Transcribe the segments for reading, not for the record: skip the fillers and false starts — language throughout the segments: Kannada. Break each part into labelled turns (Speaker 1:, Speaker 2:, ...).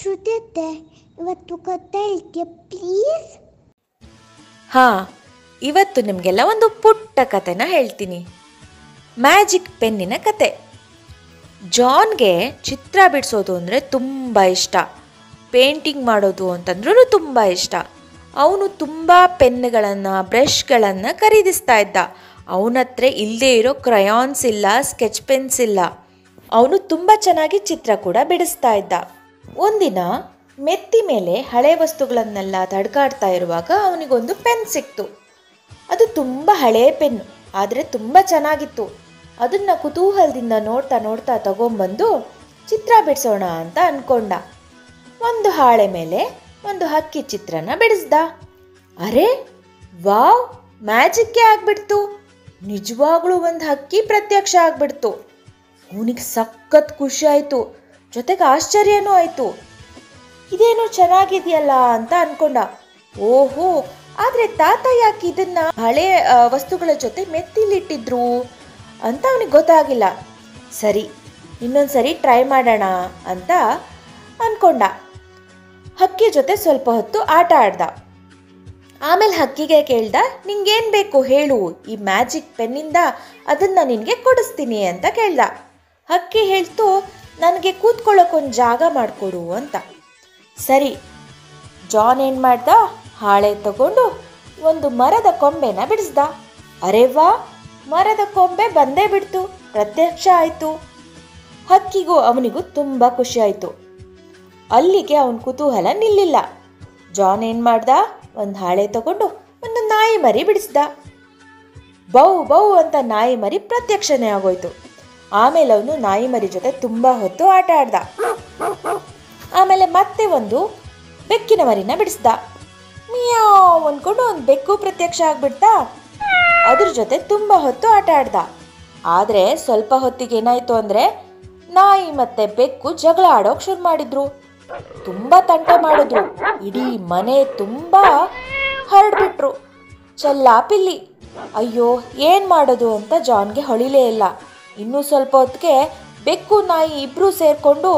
Speaker 1: ಶ್ರುತಿಯತ್ತೆ, ಇವತ್ತು ಕತೆ ಹೇಳ್ತೀಯ ಪ್ಲೀಸ್?
Speaker 2: ಹಾಂ, ಇವತ್ತು ನಿಮಗೆಲ್ಲ ಒಂದು ಪುಟ್ಟ ಕತೆನ ಹೇಳ್ತೀನಿ. ಮ್ಯಾಜಿಕ್ ಪೆನ್ನಿನ ಕತೆ. ಜಾನ್ಗೆ ಚಿತ್ರ ಬಿಡಿಸೋದು ಅಂದರೆ ತುಂಬ ಇಷ್ಟ. ಪೇಂಟಿಂಗ್ ಮಾಡೋದು ಅಂತಂದ್ರೂ ತುಂಬ ಇಷ್ಟ. ಅವನು ತುಂಬ ಪೆನ್ನುಗಳನ್ನು, ಬ್ರಷ್ಗಳನ್ನು ಖರೀದಿಸ್ತಾ ಇದ್ದ. ಅವನತ್ರ ಇಲ್ಲದೆ ಇರೋ ಕ್ರಯಾನ್ಸ್ ಇಲ್ಲ, ಸ್ಕೆಚ್ ಪೆನ್ಸ್ ಇಲ್ಲ. ಅವನು ತುಂಬ ಚೆನ್ನಾಗಿ ಚಿತ್ರ ಕೂಡ ಬಿಡಿಸ್ತಾ ಇದ್ದ. ಒಂದಿನ ಮೆತ್ತಿ ಮೇಲೆ ಹಳೆ ವಸ್ತುಗಳನ್ನೆಲ್ಲ ತಡ್ಕಾಡ್ತಾ ಇರುವಾಗ ಅವನಿಗೊಂದು ಪೆನ್ ಸಿಕ್ತು. ಅದು ತುಂಬ ಹಳೆಯ ಪೆನ್ನು, ಆದರೆ ತುಂಬ ಚೆನ್ನಾಗಿತ್ತು. ಅದನ್ನು ಕುತೂಹಲದಿಂದ ನೋಡ್ತಾ ನೋಡ್ತಾ ತಗೊಂಬಂದು ಚಿತ್ರ ಬಿಡಿಸೋಣ ಅಂತ ಅಂದ್ಕೊಂಡ. ಒಂದು ಹಾಳೆ ಮೇಲೆ ಒಂದು ಹಕ್ಕಿ ಚಿತ್ರನ ಬಿಡಿಸ್ದ. ಅರೆ ವಾವ್, ಮ್ಯಾಜಿಕ್ಕೇ ಆಗ್ಬಿಡ್ತು. ನಿಜವಾಗ್ಲೂ ಒಂದು ಹಕ್ಕಿ ಪ್ರತ್ಯಕ್ಷ ಆಗ್ಬಿಡ್ತು. ಅವನಿಗೆ ಸಖತ್ ಖುಷಿ ಆಯಿತು, ಜೊತೆಗೆ ಆಶ್ಚರ್ಯನೂ ಆಯಿತು. ಇದೇನೋ ಚೆನ್ನಾಗಿದೆಯಲ್ಲ ಅಂತ ಅನ್ಕೊಂಡ. ಓಹೋ, ಆದರೆ ತಾತ ಯಾಕೆ ಇದನ್ನ ಹಳೆ ವಸ್ತುಗಳ ಜೊತೆ ಮೆತ್ತಿಲಿಟ್ಟಿದ್ರು ಅಂತ ಅವನಿಗೆ ಗೊತ್ತಾಗಿಲ್ಲ. ಸರಿ, ಇನ್ನೊಂದ್ಸರಿ ಟ್ರೈ ಮಾಡೋಣ ಅಂತ ಅಂದ್ಕೊಂಡ. ಹಕ್ಕಿ ಜೊತೆ ಸ್ವಲ್ಪ ಹೊತ್ತು ಆಟ ಆಡ್ದ. ಆಮೇಲೆ ಹಕ್ಕಿಗೆ ಕೇಳ್ದ, ನಿಂಗೇನು ಬೇಕು ಹೇಳು, ಈ ಮ್ಯಾಜಿಕ್ ಪೆನ್ನಿಂದ ಅದನ್ನು ನಿನಗೆ ಕೊಡಿಸ್ತೀನಿ ಅಂತ ಕೇಳ್ದ. ಹಕ್ಕಿ ಹೇಳ್ತು, ನನಗೆ ಕೂತ್ಕೊಳ್ಳೋಕ್ಕೊಂದು ಜಾಗ ಮಾಡಿಕೊಡು ಅಂತ. ಸರಿ, ಜಾನ್ ಏನು ಮಾಡ್ದ, ಹಾಳೆ ತಗೊಂಡು ಒಂದು ಮರದ ಕೊಂಬೆನ ಬಿಡಿಸ್ದ. ಅರೆ ವಾ, ಮರದ ಕೊಂಬೆ ಬಂದೇ ಬಿಡ್ತು, ಪ್ರತ್ಯಕ್ಷ ಆಯಿತು. ಹಕ್ಕಿಗೂ ಅವನಿಗೂ ತುಂಬ ಖುಷಿ ಆಯಿತು. ಅಲ್ಲಿಗೆ ಅವನ ಕುತೂಹಲ ನಿಲ್ಲಿಲ್ಲ. ಜಾನ್ ಏನು ಮಾಡ್ದ, ಒಂದು ಹಾಳೆ ತಗೊಂಡು ಒಂದು ನಾಯಿ ಮರಿ ಬಿಡಿಸ್ದ. ಬೌ ಬೌ ಅಂತ ನಾಯಿ ಮರಿ ಪ್ರತ್ಯಕ್ಷನೇ ಆಗೋಯ್ತು. ಆಮೇಲೆ ಅವನು ನಾಯಿ ಮರಿ ಜೊತೆ ತುಂಬ ಹೊತ್ತು ಆಟ ಆಡ್ದ. ಆಮೇಲೆ ಮತ್ತೆ ಒಂದು ಬೆಕ್ಕಿನ ಮರಿನ ಬಿಡಿಸ್ದ. ಮಿಯಾವ್ ಅಂದ್ಕೊಂಡು ಒಂದು ಬೆಕ್ಕು ಪ್ರತ್ಯಕ್ಷ ಆಗ್ಬಿಡ್ತಾ. ಅದ್ರ ಜೊತೆ ತುಂಬ ಹೊತ್ತು ಆಟ ಆಡ್ದ. ಆದರೆ ಸ್ವಲ್ಪ ಹೊತ್ತಿಗೆ ಏನಾಯಿತು ಅಂದರೆ, ನಾಯಿ ಮತ್ತೆ ಬೆಕ್ಕು ಜಗಳ ಆಡೋಕೆ ಶುರು ಮಾಡಿದ್ರು. ತುಂಬ ತಂಟೆ ಮಾಡಿದ್ರು. ಇಡೀ ಮನೆ ತುಂಬ ಹರಡ್ಬಿಟ್ರು. ಚೆಲ್ಲಾಪಿಲ್ಲಿ. ಅಯ್ಯೋ, ಏನು ಮಾಡೋದು ಅಂತ ಜಾನ್ಗೆ ಹೊಳಿಲೇ ಇಲ್ಲ. ಇನ್ನೂ ಸ್ವಲ್ಪ ಹೊತ್ತಿಗೆ ಬೆಕ್ಕು ನಾಯಿ ಇಬ್ಬರೂ ಸೇರಿಕೊಂಡು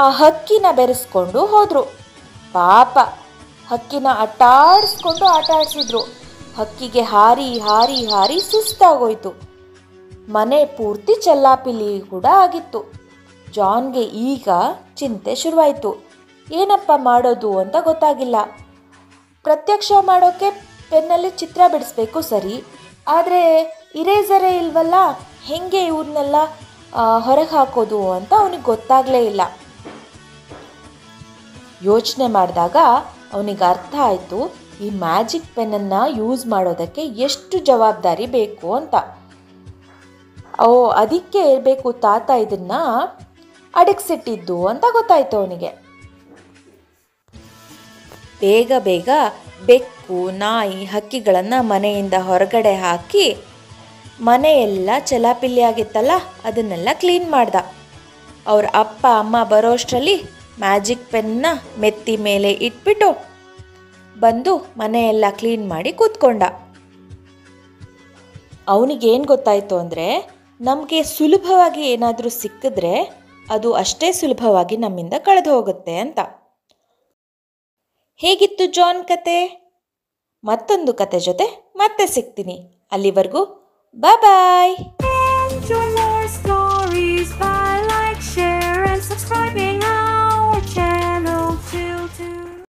Speaker 2: ಆ ಹಕ್ಕಿನ ಬೆರೆಸ್ಕೊಂಡು ಹೋದರು. ಪಾಪ, ಹಕ್ಕಿನ ಆಟ ಆಡಿಸಿದ್ರು. ಹಕ್ಕಿಗೆ ಹಾರಿ ಹಾರಿ ಹಾರಿ ಸುಸ್ತಾಗೋಯ್ತು. ಮನೆ ಪೂರ್ತಿ ಚೆಲ್ಲಾಪಿಲ್ಲಿ ಕೂಡ ಆಗಿತ್ತು. ಜಾನ್ಗೆ ಈಗ ಚಿಂತೆ ಶುರುವಾಯಿತು. ಏನಪ್ಪ ಮಾಡೋದು ಅಂತ ಗೊತ್ತಾಗಿಲ್ಲ. ಪ್ರತ್ಯಕ್ಷ ಮಾಡೋಕ್ಕೆ ಪೆನ್ನಲ್ಲಿ ಚಿತ್ರ ಬಿಡಿಸ್ಬೇಕು ಸರಿ, ಆದರೆ ಇರೇಸರೇ ಇಲ್ವಲ್ಲ, ಹೆಂಗೆ ಇವ್ರನ್ನೆಲ್ಲ ಹೊರಗೆ ಹಾಕೋದು ಅಂತ ಅವನಿಗೆ ಗೊತ್ತಾಗಲೇ ಇಲ್ಲ. ಯೋಚನೆ ಮಾಡಿದಾಗ ಅವನಿಗೆ ಅರ್ಥ ಆಯಿತು, ಈ ಮ್ಯಾಜಿಕ್ ಪೆನ್ನನ್ನು ಯೂಸ್ ಮಾಡೋದಕ್ಕೆ ಎಷ್ಟು ಜವಾಬ್ದಾರಿ ಬೇಕು ಅಂತ. ಅದಕ್ಕೆ ಇರಬೇಕು ತಾತ ಇದನ್ನು ಅಡಗಿಸಿಟ್ಟಿದ್ದು ಅಂತ ಗೊತ್ತಾಯಿತು ಅವನಿಗೆ. ಬೇಗ ಬೇಗ ಬೆಕ್ಕು, ನಾಯಿ, ಹಕ್ಕಿಗಳನ್ನು ಮನೆಯಿಂದ ಹೊರಗಡೆ ಹಾಕಿ ಮನೆಯೆಲ್ಲ ಚೆಲ್ಲಾಪಿಲ್ಲಿ ಆಗಿತ್ತಲ್ಲ ಅದನ್ನೆಲ್ಲ ಕ್ಲೀನ್ ಮಾಡ್ದ. ಅವ್ರ ಅಪ್ಪ ಅಮ್ಮ ಬರೋಷ್ಟರಲ್ಲಿ ಮ್ಯಾಜಿಕ್ ಪೆನ್ನ ಮೆತ್ತಿ ಮೇಲೆ ಇಟ್ಬಿಟ್ಟು ಬಂದು ಮನೆಯೆಲ್ಲ ಕ್ಲೀನ್ ಮಾಡಿ ಕೂತ್ಕೊಂಡ. ಅವನಿಗೇನು ಗೊತ್ತಾಯಿತು ಅಂದರೆ, ನಮಗೆ ಸುಲಭವಾಗಿ ಏನಾದರೂ ಸಿಕ್ಕಿದ್ರೆ ಅದು ಅಷ್ಟೇ ಸುಲಭವಾಗಿ ನಮ್ಮಿಂದ ಕಳೆದು ಹೋಗುತ್ತೆ ಅಂತ. ಹೇಗಿತ್ತು ಜಾನ್ ಕತೆ? ಮತ್ತೊಂದು ಕತೆ ಜೊತೆ ಮತ್ತೆ ಸಿಗ್ತೀನಿ. ಅಲ್ಲಿವರೆಗೂ ಬಾಯ್.